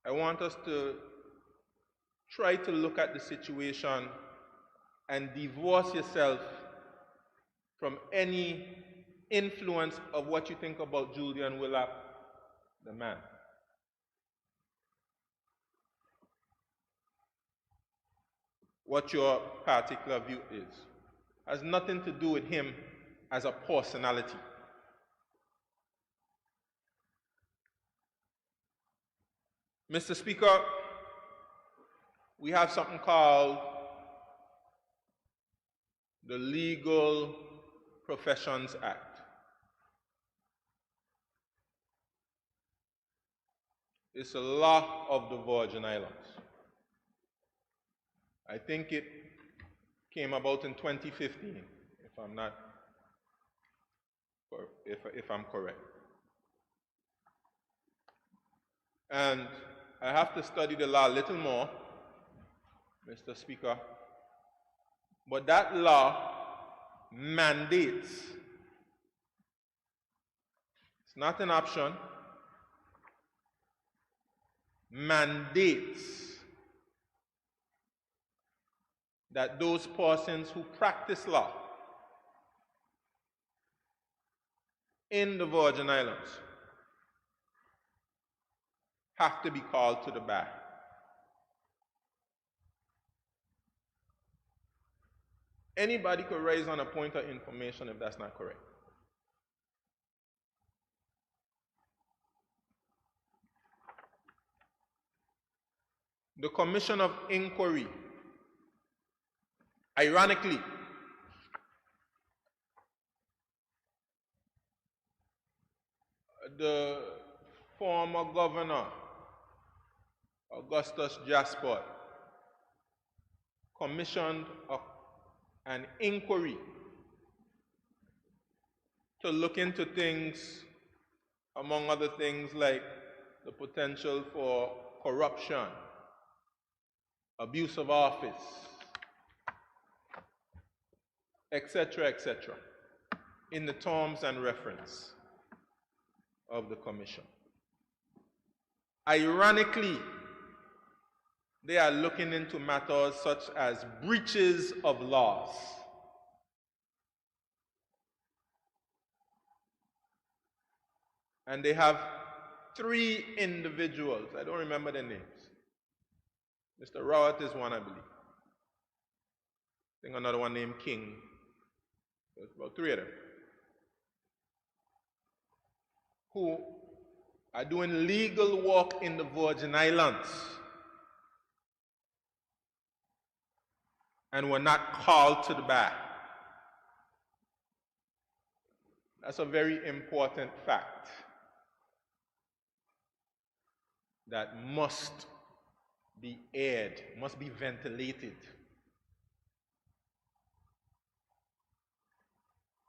I want us to try to look at the situation and divorce yourself from any influence of what you think about Julian Willap, the man. What your particular view is has nothing to do with him as a personality. Mr. Speaker, we have something called the Legal Professions Act. It's a law of the Virgin Islands. I think it came about in 2015, if I'm correct. And I have to study the law a little more, Mr. Speaker, but that law mandates, it's not an option, mandates that those persons who practice law in the Virgin Islands have to be called to the bar. Anybody could raise on a point of information if that's not correct. The Commission of Inquiry, ironically, the former governor, Augustus Jasper, commissioned an inquiry to look into things, among other things, like the potential for corruption, abuse of office, etc., in the terms and reference of the commission. Ironically, they are looking into matters such as breaches of laws. And they have 3 individuals, I don't remember their names. Mr. Rowett is one, I believe. I think another one named King. There's about 3 of them, who are doing legal work in the Virgin Islands and were not called to the bar. That's a very important fact that must be aired, must be ventilated.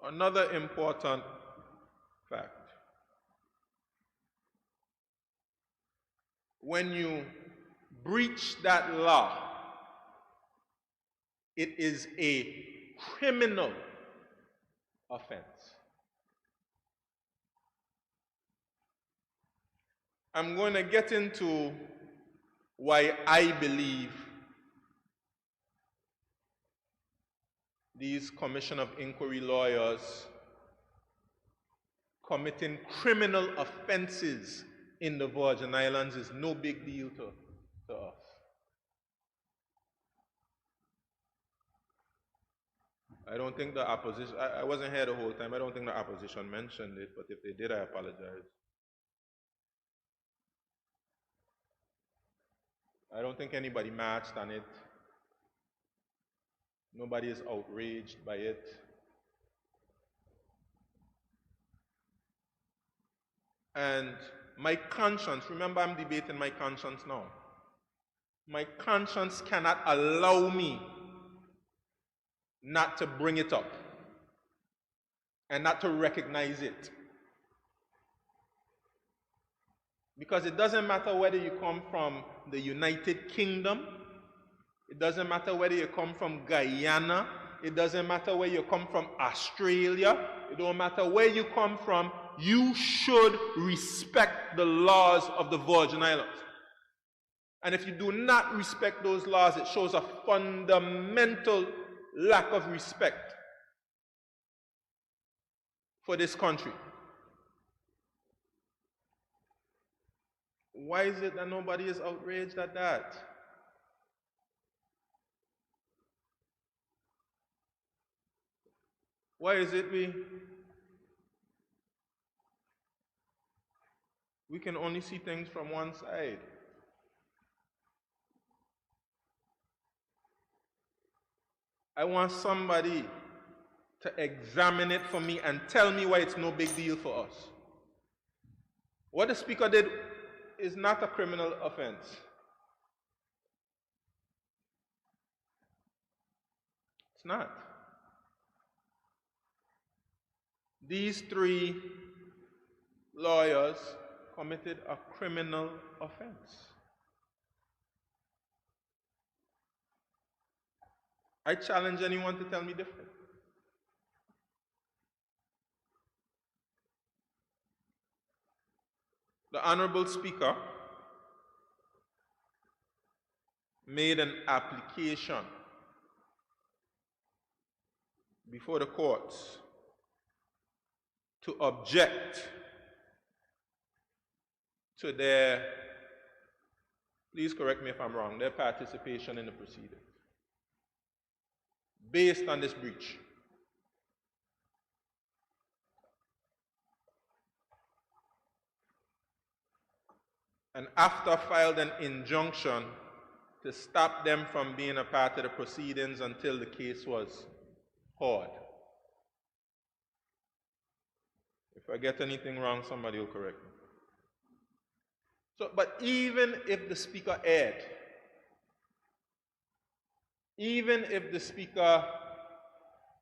Another important fact: when you breach that law, it is a criminal offense. I'm going to get into why I believe these Commission of Inquiry lawyers committing criminal offenses in the Virgin Islands is no big deal to us. I don't think the opposition, I wasn't here the whole time, I don't think the opposition mentioned it, but if they did, I apologize. I don't think anybody marched on it. Nobody is outraged by it. And my conscience, remember I'm debating my conscience now. My conscience cannot allow me not to bring it up and not to recognize it. Because it doesn't matter whether you come from the United Kingdom, it doesn't matter whether you come from Guyana, it doesn't matter where you come from Australia, it don't matter where you come from, you should respect the laws of the Virgin Islands. And if you do not respect those laws, it shows a fundamental lack of respect for this country. Why is it that nobody is outraged at that? Why is it we can only see things from one side? I want somebody to examine it for me and tell me why it's no big deal for us. What the speaker did is not a criminal offense. It's not. These three lawyers committed a criminal offense. I challenge anyone to tell me different. The Honorable Speaker made an application before the courts to object to their, please correct me if I'm wrong, their participation in the proceedings based on this breach. And after filed an injunction to stop them from being a part of the proceedings until the case was heard. If I get anything wrong, somebody will correct me. So, but even if the speaker erred, even if the speaker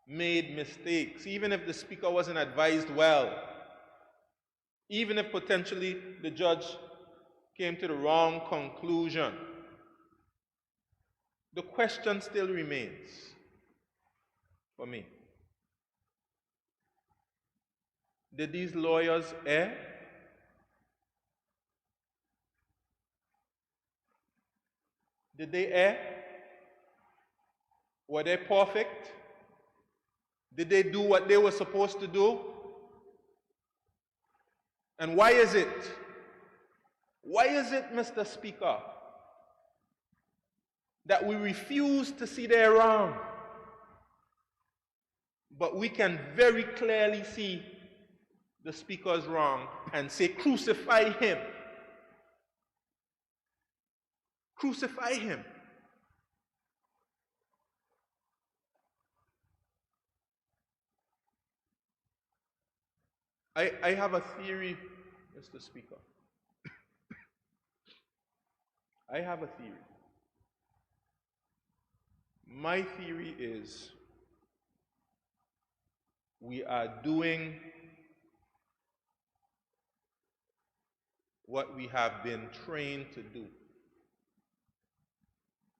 made mistakes, even if the speaker wasn't advised well, even if potentially the judge came to the wrong conclusion, the question still remains for me. Did these lawyers err? Did they err? Were they perfect? Did they do what they were supposed to do? And why is it? Why is it, Mr. Speaker, that we refuse to see they're wrong, but we can very clearly see the speaker's wrong and say, crucify him. Crucify him. I have a theory, Mr. Speaker. I have a theory. My theory is we are doing what we have been trained to do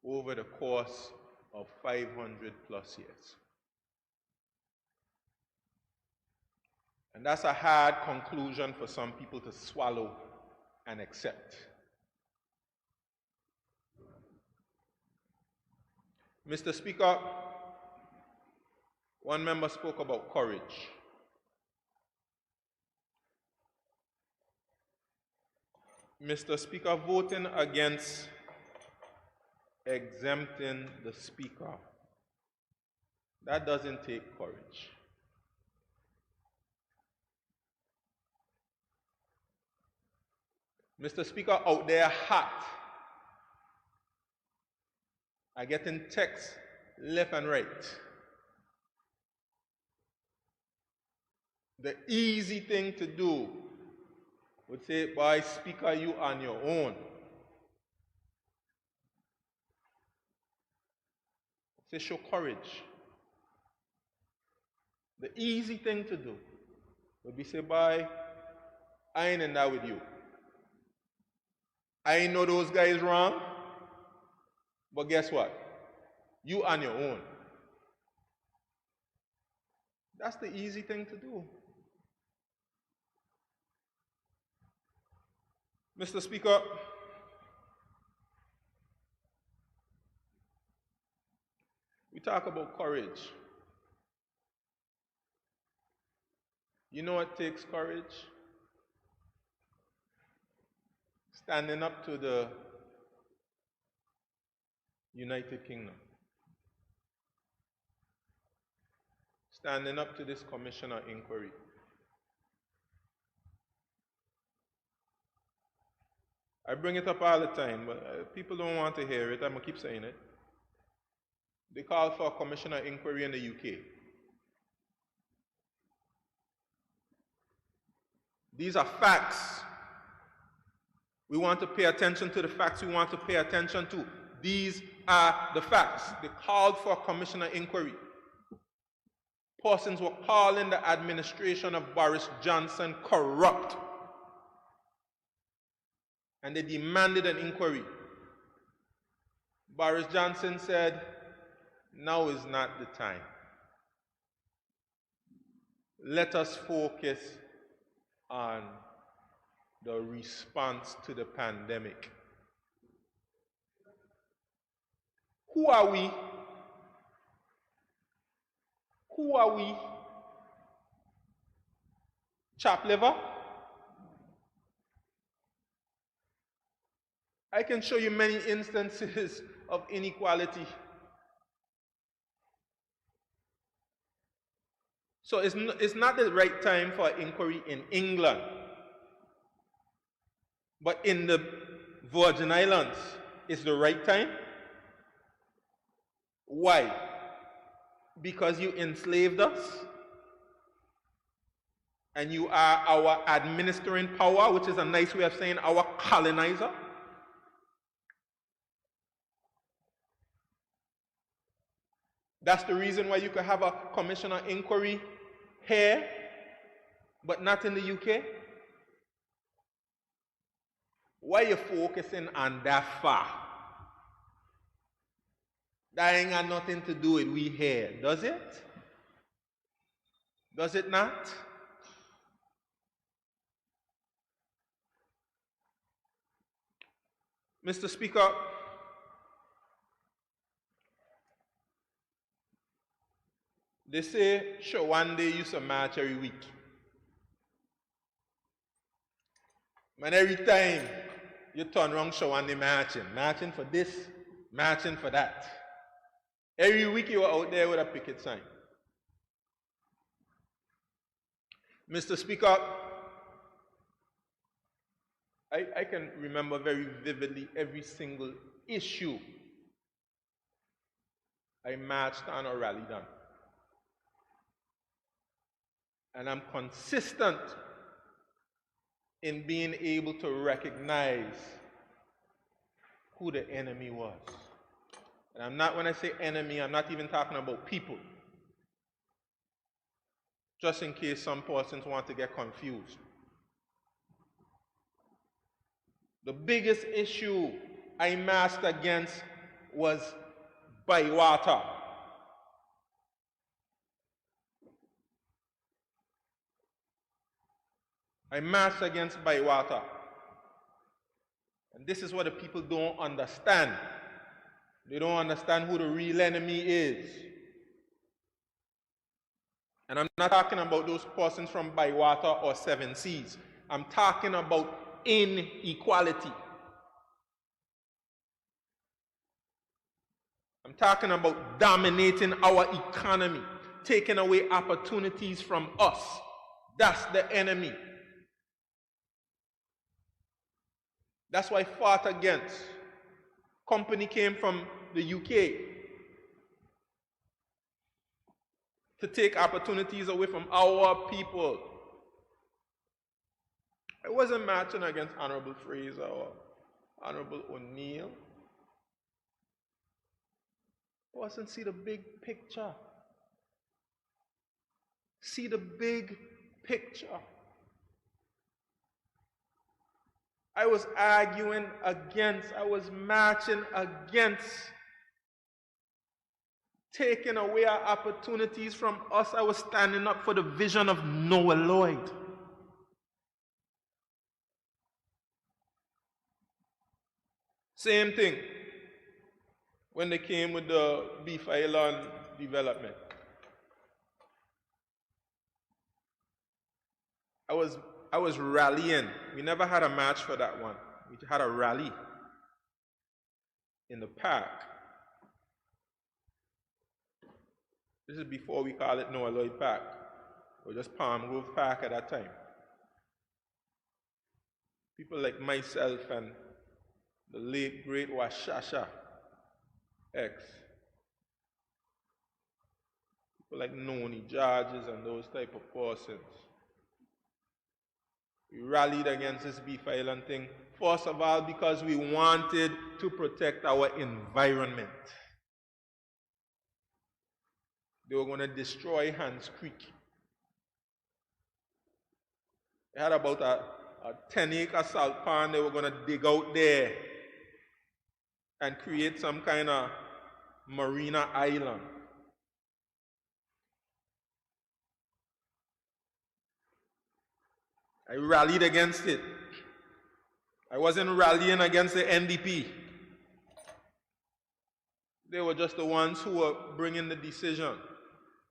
over the course of 500 plus years. And that's a hard conclusion for some people to swallow and accept. Mr. Speaker, one member spoke about courage. Mr. Speaker, voting against exempting the Speaker, that doesn't take courage. Mr. Speaker, out there hot, I get in texts left and right. The easy thing to do would say, boy, Speaker, you on your own. Say, show courage. The easy thing to do would be say, boy, I ain't in that with you. I know those guys wrong, but guess what? You on your own. That's the easy thing to do. Mr. Speaker, talk about courage. You know what takes courage? Standing up to the United Kingdom. Standing up to this commissioner inquiry. I bring it up all the time, but people don't want to hear it. I'm going to keep saying it. They called for a commissioner inquiry in the UK. These are facts. We want to pay attention to the facts we want to pay attention to. These are the facts. They called for a commissioner inquiry. Persons were calling the administration of Boris Johnson corrupt. And they demanded an inquiry. Boris Johnson said, now is not the time. Let us focus on the response to the pandemic. Who are we? Who are we? Chap liver? I can show you many instances of inequality. So it's not the right time for an inquiry in England. But in the Virgin Islands, it's the right time. Why? Because you enslaved us, and you are our administering power, which is a nice way of saying our colonizer. That's the reason why you could have a commissioner inquiry here, but not in the UK. Why are you focusing on that far? That ain't got nothing to do with we here, does it? Does it not? Mr. Speaker, they say Shawande used to march every week. And every time you turn around Shawande marching for this, marching for that. Every week you were out there with a picket sign. Mr. Speaker, I can remember very vividly every single issue I marched on or rallied on. And I'm consistent in being able to recognize who the enemy was. And I'm not, when I say enemy, I'm not even talking about people. Just in case some persons want to get confused. The biggest issue I marched against was Bywater. I marched against Bywater. And this is what the people don't understand. They don't understand who the real enemy is. And I'm not talking about those persons from Bywater or Seven Seas. I'm talking about inequality. I'm talking about dominating our economy, taking away opportunities from us. That's the enemy. That's why I fought against. Company came from the UK to take opportunities away from our people. I wasn't marching against Honorable Fraser or Honorable O'Neill. I wasn't see the big picture. See the big picture. I was arguing against, I was marching against taking away our opportunities from us. I was standing up for the vision of Noah Lloyd. Same thing. when they came with the beef island development. I was rallying. We never had a match for that one. We had a rally in the park. This is before we call it Noah Lloyd Park, or just Palm Grove Park at that time. People like myself and the late great Washasha X. People like Noni Judges and those type of persons. We rallied against this beef island thing, first of all because we wanted to protect our environment. They were going to destroy Hans Creek. They had about a 10-acre salt pond they were going to dig out there and create some kind of marina island. I rallied against it. I wasn't rallying against the NDP. They were just the ones who were bringing the decision.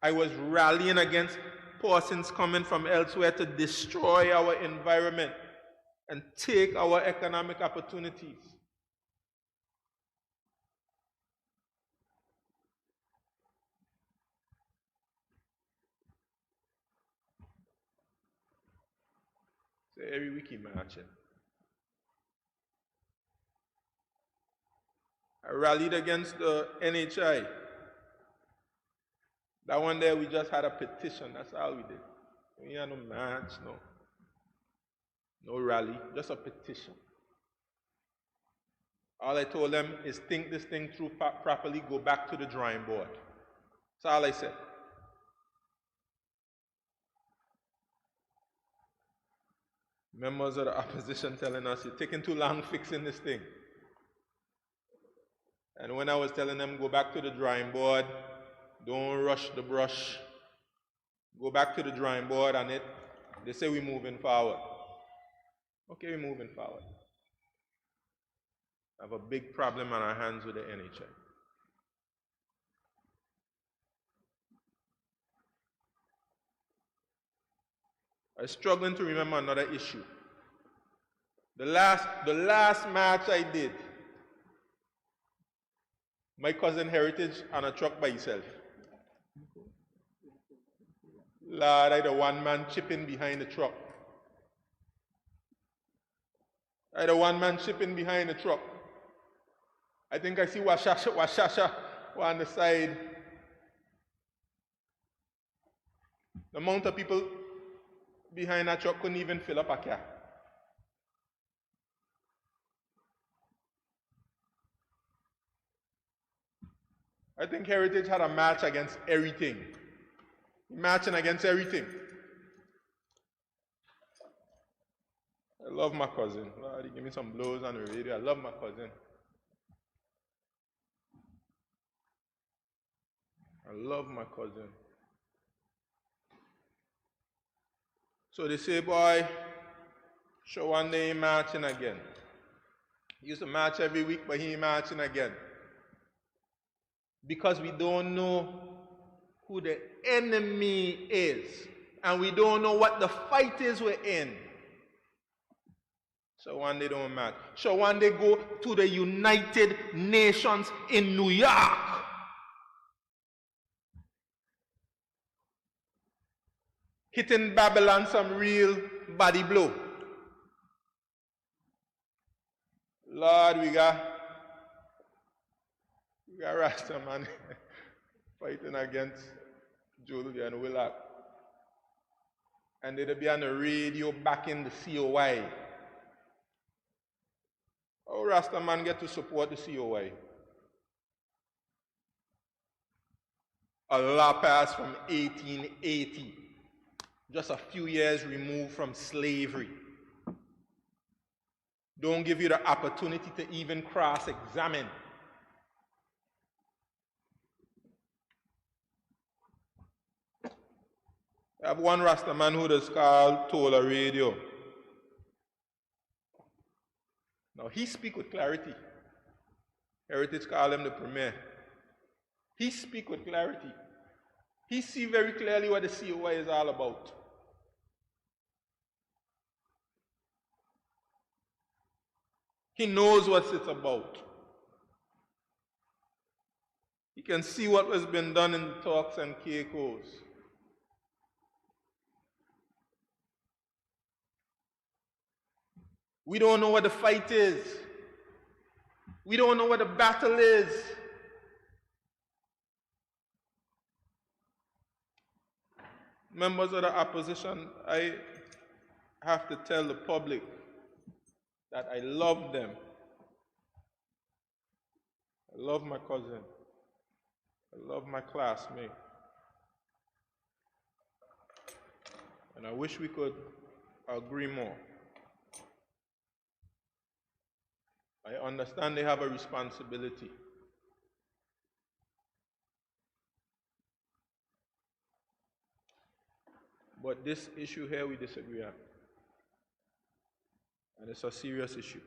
I was rallying against persons coming from elsewhere to destroy our environment and take our economic opportunities. So every week he marching. I rallied against the NHI. That one there we just had a petition, that's all we did. We had no march, no rally, just a petition. All I told them is think this thing through properly, go back to the drawing board. That's all I said. Members of the opposition telling us, you're taking too long fixing this thing. And when I was telling them, go back to the drawing board, don't rush the brush, go back to the drawing board on it, they say we're moving forward. Okay, we're moving forward. I have a big problem on our hands with the NHI. I'm struggling to remember another issue. The last match I did, my cousin Heritage on a truck by himself. Lord, I had a one-man chipping behind the truck. I had a one-man chipping behind the truck. I think I see Washasha on the side. The amount of people behind that truck couldn't even fill up a car. I think Heritage had a match against everything. Matching against everything. I love my cousin. Lord, he gave me some blows on the radio. I love my cousin. I love my cousin. So they say, boy, sure one day he marching again. He used to march every week, but he ain't marching again. Because we don't know who the enemy is. And we don't know what the fight is we're in. So one day don't march. So one day go to the United Nations in New York. Hitting Babylon some real body blow. Lord, we got Rasta man fighting against Julian Willock. And they'd be on the radio back in the COI. How Rasta man get to support the COI? A law passed from 1880. Just a few years removed from slavery. Don't give you the opportunity to even cross-examine. I have one Rasta man who does call Tola Radio. Now he speak with clarity. Heritage call him the premier. He speak with clarity. He see very clearly what the COI is all about. He knows what it's about. He can see what has been done in the talks and Keikos. We don't know what the fight is. We don't know what the battle is. Members of the opposition, I have to tell the public that I love them. I love my cousin. I love my classmate. And I wish we could agree more. I understand they have a responsibility. But this issue here we disagree on. And it's a serious issue.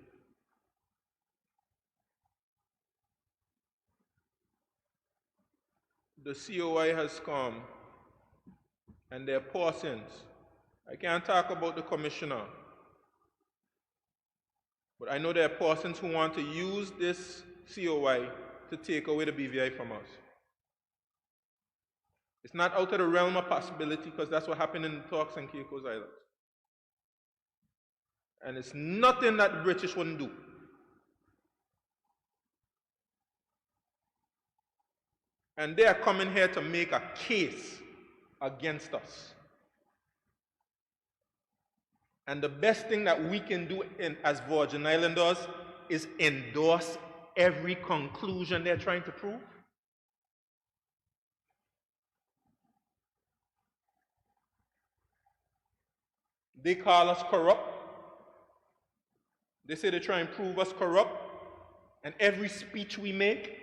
The COI has come and their portions. I can't talk about the commissioner, but I know there are persons who want to use this COI to take away the BVI from us. It's not out of the realm of possibility because that's what happened in the talks in Caicos Islands. And it's nothing that the British wouldn't do. And they are coming here to make a case against us. And the best thing that we can do as Virgin Islanders is endorse every conclusion they're trying to prove. They call us corrupt. They say they try and prove us corrupt. And every speech we make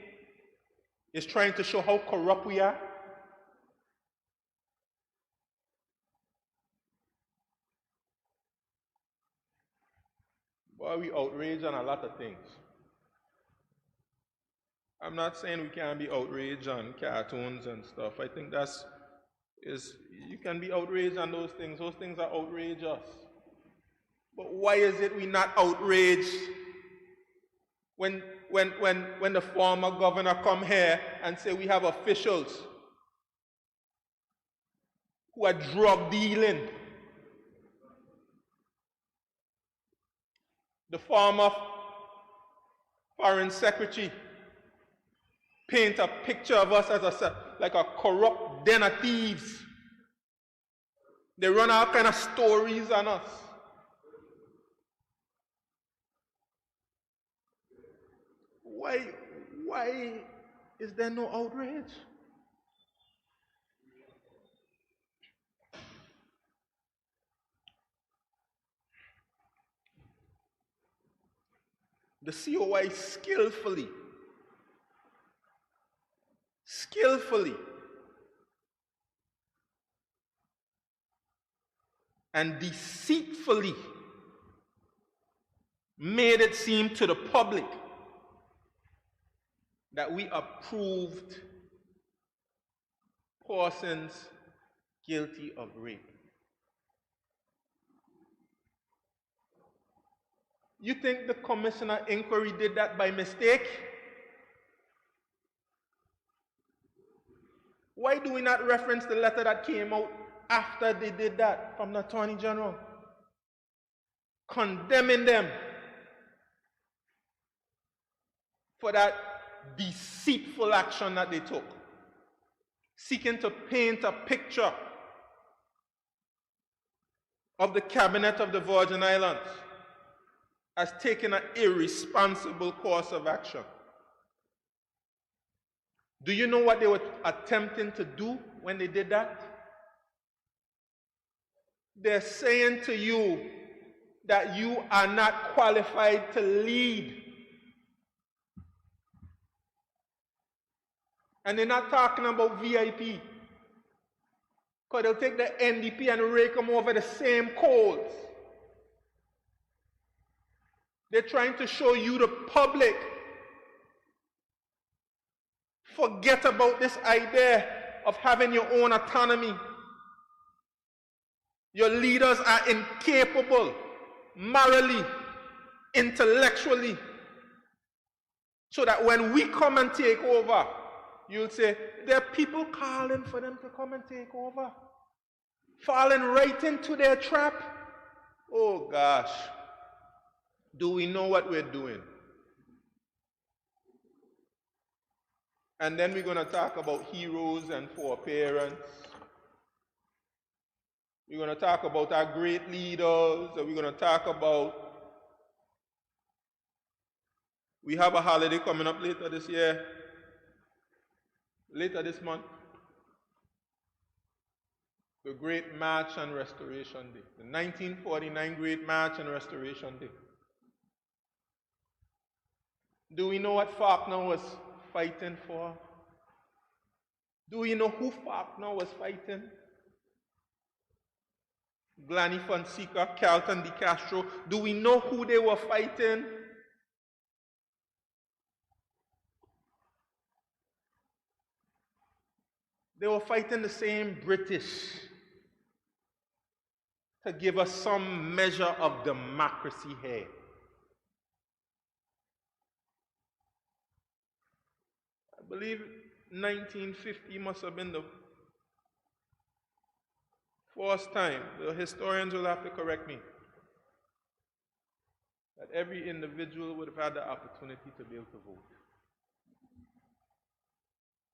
is trying to show how corrupt we are. Boy, we outraged on a lot of things. I'm not saying we can't be outraged on cartoons and stuff. I think you can be outraged on those things. Those things are outrageous. But why is it we not outraged when the former governor come here and say we have officials who are drug dealing? The former foreign secretary paint a picture of us as like a corrupt den of thieves. They run all kind of stories on us. Why is there no outrage? The COI skillfully and deceitfully made it seem to the public that we approved persons guilty of rape. You think the commissioner inquiry did that by mistake? Why do we not reference the letter that came out after they did that from the Attorney General? Condemning them for that deceitful action that they took, seeking to paint a picture of the cabinet of the Virgin Islands as taking an irresponsible course of action. Do you know what they were attempting to do when they did that? They're saying to you that you are not qualified to lead. And they're not talking about VIP. Because they'll take the NDP and rake them over the same coals. They're trying to show you, the public, Forget about this idea of having your own autonomy. Your leaders are incapable, morally, intellectually, so that when we come and take over, you'll say, there are people calling for them to come and take over. Falling right into their trap. Oh gosh. Do we know what we're doing? And then we're going to talk about heroes and foreparents. We're going to talk about our great leaders. And we're going to talk about, we have a holiday coming up later this year, later this month. The Great March and Restoration Day. The 1949 Great March and Restoration Day. Do we know what Faulkner was fighting for? Do we know who Faulkner was fighting? Glanny Fonseca, Carlton de Castro. Do we know who they were fighting? They were fighting the same British to give us some measure of democracy here. I believe 1950 must have been the first time, the historians will have to correct me, that every individual would have had the opportunity to be able to vote.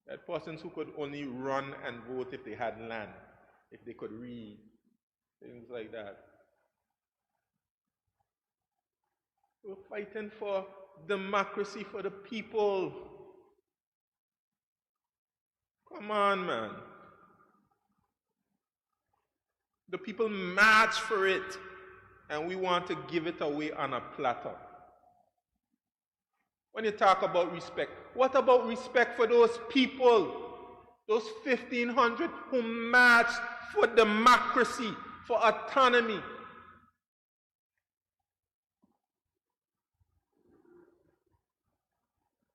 That persons who could only run and vote if they had land, if they could read, things like that. We're fighting for democracy for the people. Come on, man. The people march for it, and we want to give it away on a platter. When you talk about respect, what about respect for those people, those 1,500 who marched for democracy, for autonomy?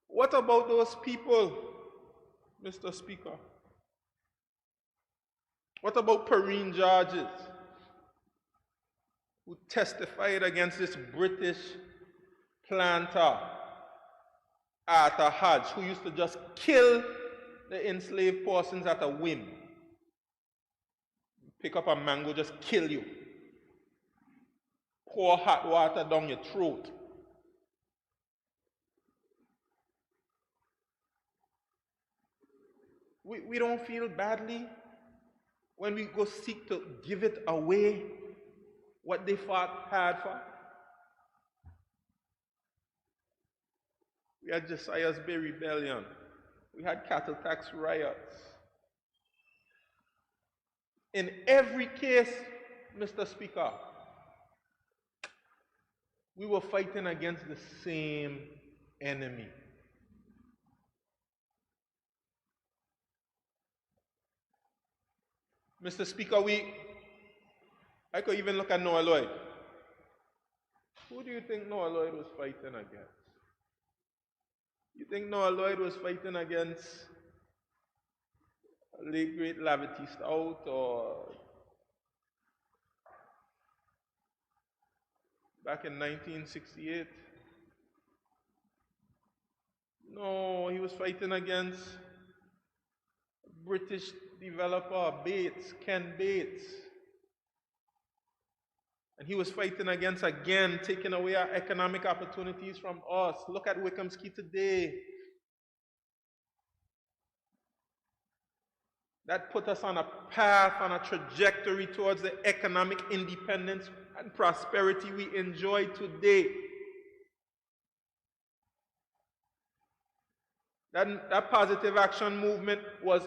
What about those people, Mr. Speaker? What about Perrine Georges, who testified against this British planter, Arthur Hodge, who used to just kill the enslaved persons at a whim? Pick up a mango, just kill you. Pour hot water down your throat. We don't feel badly when we go seek to give it away, what they fought hard for. We had Josiah's Bay Rebellion. We had cattle tax riots. In every case, Mr. Speaker, we were fighting against the same enemy. Mr. Speaker, I could even look at Noah Lloyd. Who do you think Noah Lloyd was fighting against? You think Noah Lloyd was fighting against late great Lavity Stout or back in 1968? No, he was fighting against British developer Bates, Ken Bates. And he was fighting against, again, taking away our economic opportunities from us. Look at Wickhamski today. That put us on a path, on a trajectory towards the economic independence and prosperity we enjoy today. That positive action movement was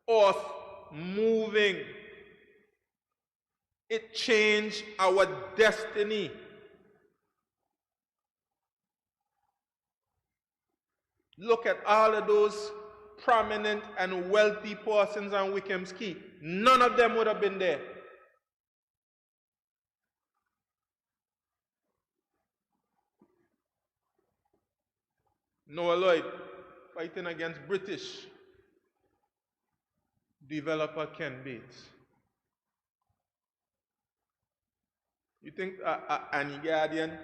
us moving. It changed our destiny. Look at all of those prominent and wealthy persons on Wickham's Quay. None of them would have been there. Noah Lloyd fighting against British developer Ken Bates. You think Annie Guardian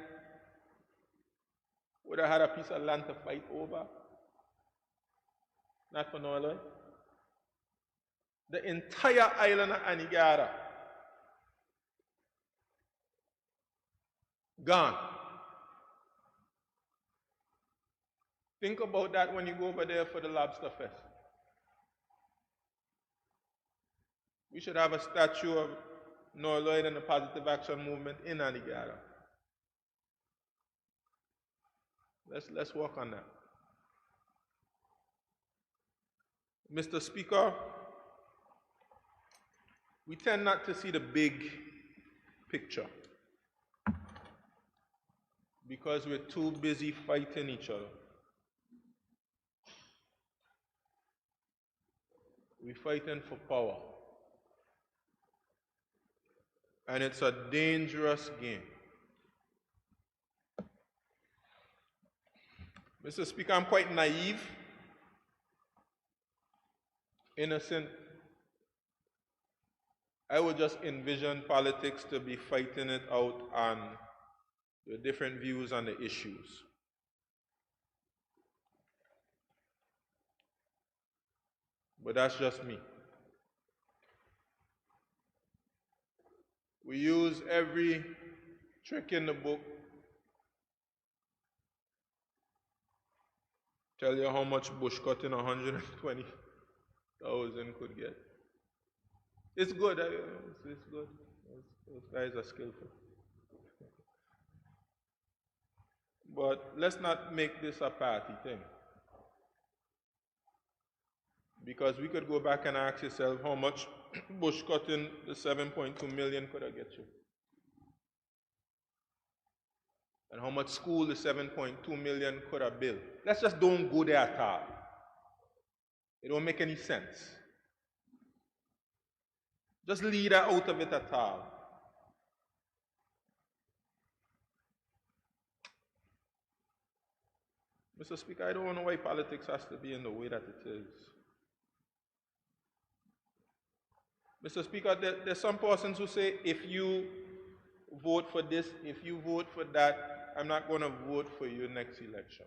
would have had a piece of land to fight over? Not for Norloy. The entire island of Antigua gone. Think about that when you go over there for the Lobster Fest. We should have a statue of Norloyd and the Positive Action Movement in Antigua. Let's work on that. Mr. Speaker, we tend not to see the big picture because we're too busy fighting each other. We're fighting for power. And it's a dangerous game. Mr. Speaker, I'm quite naive, innocent. I would just envision politics to be fighting it out on the different views on the issues. But that's just me. We use every trick in the book. Tell you how much bush cutting 120,000 could get. It's good. It's good. Those guys are skillful. But let's not make this a party thing. Because we could go back and ask yourself how much bush cutting the 7.2 million could have get you. And how much school the 7.2 million could have built. Let's just don't go there at all. It don't make any sense. Just lead her out of it at all. Mr. Speaker, I don't know why politics has to be in the way that it is. Mr. Speaker, there's some persons who say, if you vote for this, if you vote for that, I'm not going to vote for you next election.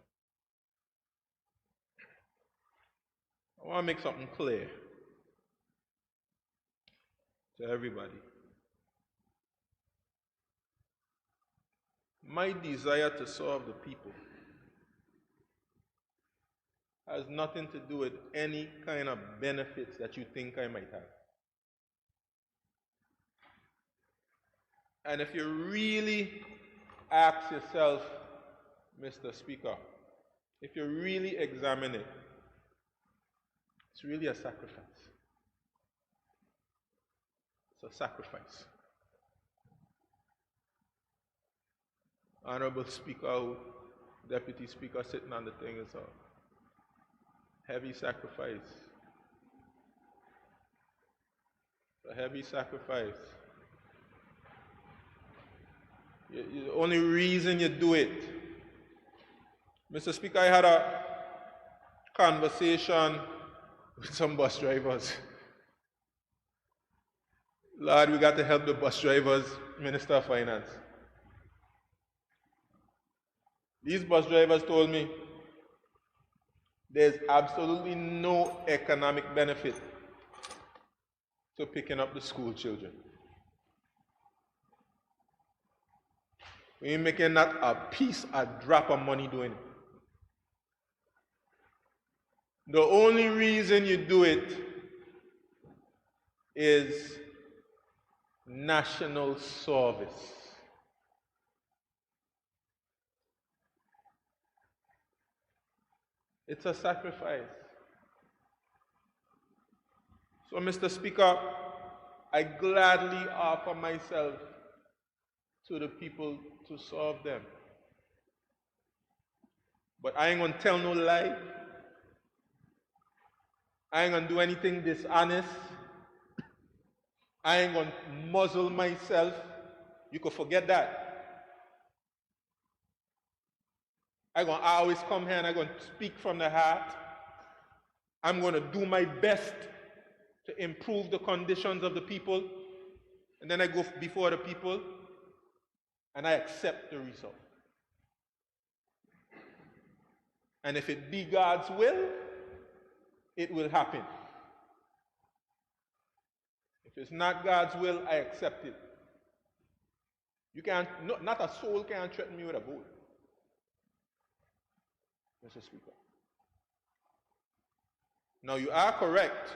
I want to make something clear to everybody. My desire to serve the people has nothing to do with any kind of benefits that you think I might have. And if you really ask yourself, Mr. Speaker, if you really examine it, it's really a sacrifice. It's a sacrifice. Honorable Speaker, Deputy Speaker sitting on the thing is a heavy sacrifice. It's a heavy sacrifice. The only reason you do it. Mr. Speaker, I had a conversation with some bus drivers. Lord, we got to help the bus drivers, Minister of Finance. These bus drivers told me there's absolutely no economic benefit to picking up the school children. We ain't making not a piece, a drop of money doing it. The only reason you do it is national service. It's a sacrifice. So, Mr. Speaker, I gladly offer myself to the people to serve them. But I ain't gonna tell no lie. I ain't gonna do anything dishonest. I ain't gonna muzzle myself. You could forget that. I'm gonna always come here and I'm gonna speak from the heart. I'm going to do my best to improve the conditions of the people, and then I go before the people and I accept the result. And if it be God's will, it will happen. If it's not God's will, I accept it. You can't, not a soul can threaten me with a bullet, Mr. Speaker. Now, you are correct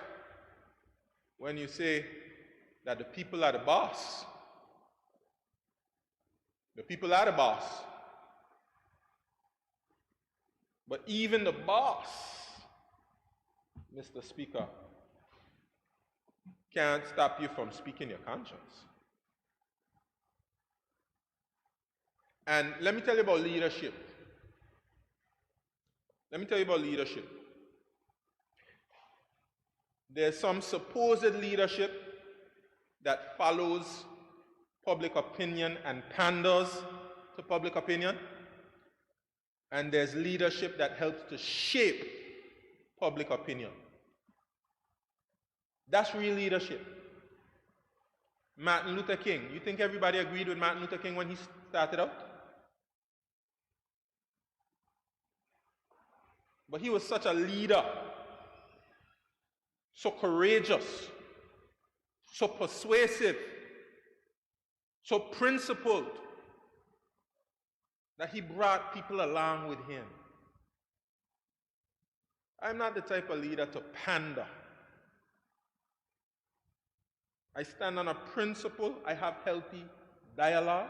when you say that the people are the boss. The people are the boss. But even the boss, Mr. Speaker, can't stop you from speaking your conscience. And let me tell you about leadership. There's some supposed leadership that follows public opinion and panders to public opinion. And there's leadership that helps to shape public opinion. That's real leadership. Martin Luther King. You think everybody agreed with Martin Luther King when he started out? But he was such a leader, so courageous, so persuasive, so principled, that he brought people along with him. I'm not the type of leader to pander. I stand on a principle. I have healthy dialogue.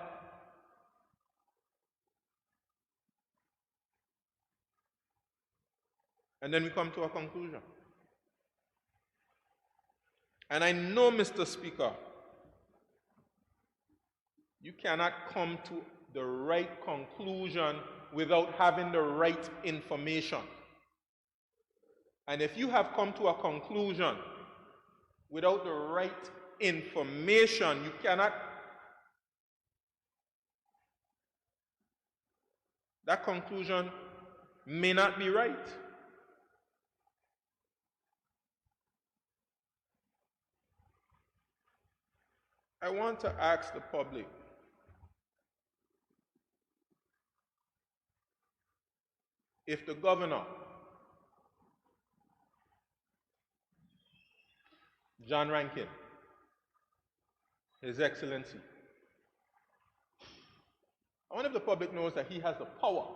And then we come to a conclusion. And I know, Mr. Speaker, you cannot come to the right conclusion without having the right information. And if you have come to a conclusion without the right information, you cannot, that conclusion may not be right. I want to ask the public, if the governor, John Rankin, His Excellency, I wonder if the public knows that he has the power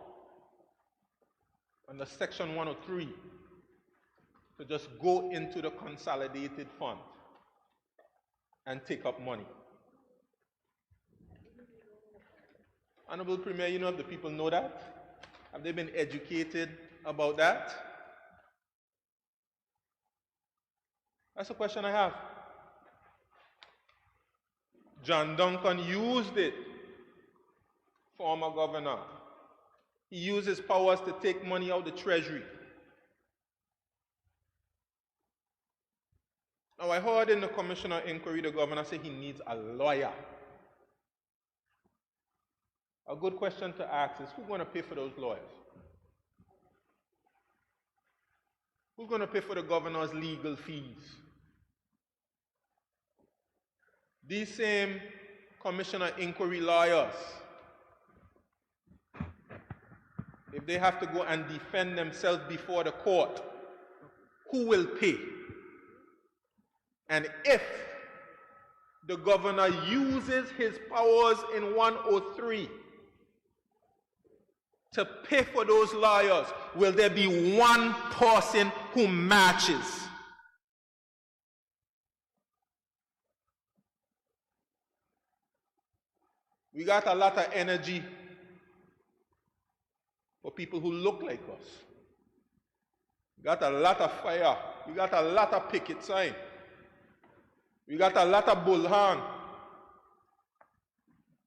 under Section 103 to just go into the consolidated fund and take up money. Honorable Premier, you know if the people know that? Have they been educated about that? That's a question I have. John Duncan used it, former governor. He used his powers to take money out of the treasury. Now, I heard in the commissioner inquiry, the governor say he needs a lawyer. A good question to ask is, who's going to pay for those lawyers? Who's going to pay for the governor's legal fees? These same commissioner inquiry lawyers, if they have to go and defend themselves before the court, who will pay? And if the governor uses his powers in 103 to pay for those lawyers, will there be one person who matches? We got a lot of energy for people who look like us. We got a lot of fire. We got a lot of picket sign. We got a lot of bullhorn.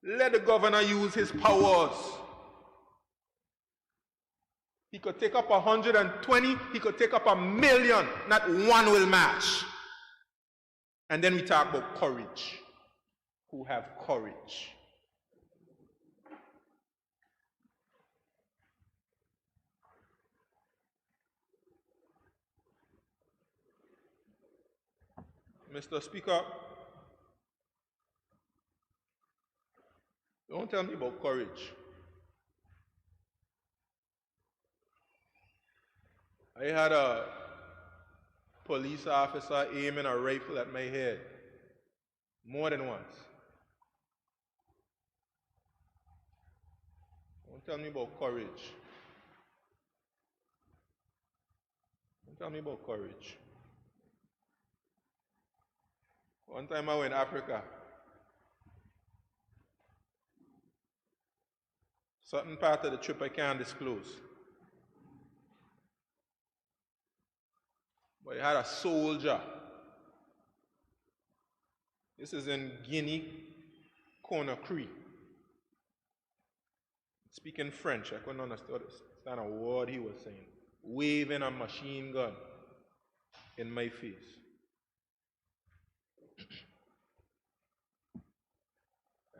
Let the governor use his powers. He could take up 120, he could take up 1,000,000, not one will match. And then we talk about courage. Who have courage? Mr. Speaker, don't tell me about courage. I had a police officer aiming a rifle at my head more than once. Don't tell me about courage. Don't tell me about courage. One time I went to Africa. Certain part of the trip I can't disclose. But I had a soldier. This is in Guinea, Conakry. Speaking French, I couldn't understand a word he was saying. Waving a machine gun in my face.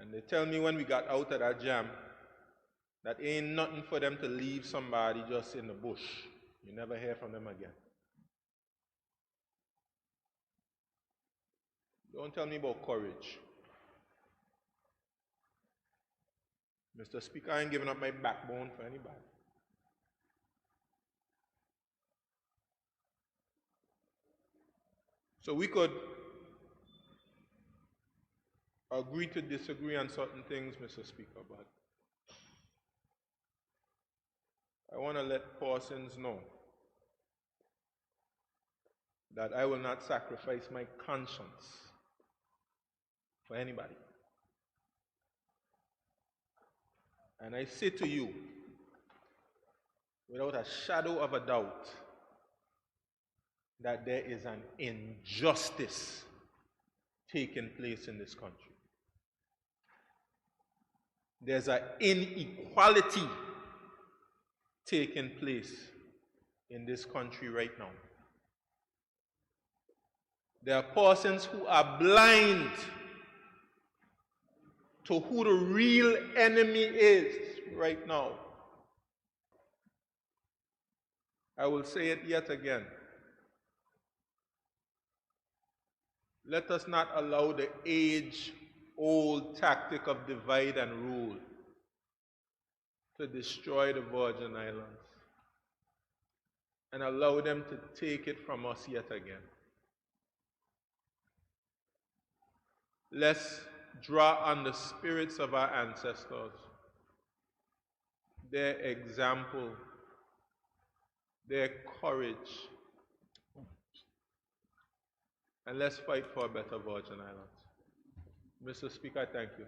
And they tell me when we got out of that jam, that ain't nothing for them to leave somebody just in the bush. You never hear from them again. Don't tell me about courage. Mr. Speaker, I ain't giving up my backbone for anybody. So we could agree to disagree on certain things, Mr. Speaker, but I want to let Parsons know that I will not sacrifice my conscience for anybody. And I say to you, without a shadow of a doubt, that there is an injustice taking place in this country. There's an inequality taking place in this country right now. There are persons who are blind to who the real enemy is right now. I will say it yet again. Let us not allow the age-old tactic of divide and rule to destroy the Virgin Islands and allow them to take it from us yet again. Let's draw on the spirits of our ancestors, their example, their courage, and let's fight for a better Virgin Islands. Mr. Speaker, I thank you.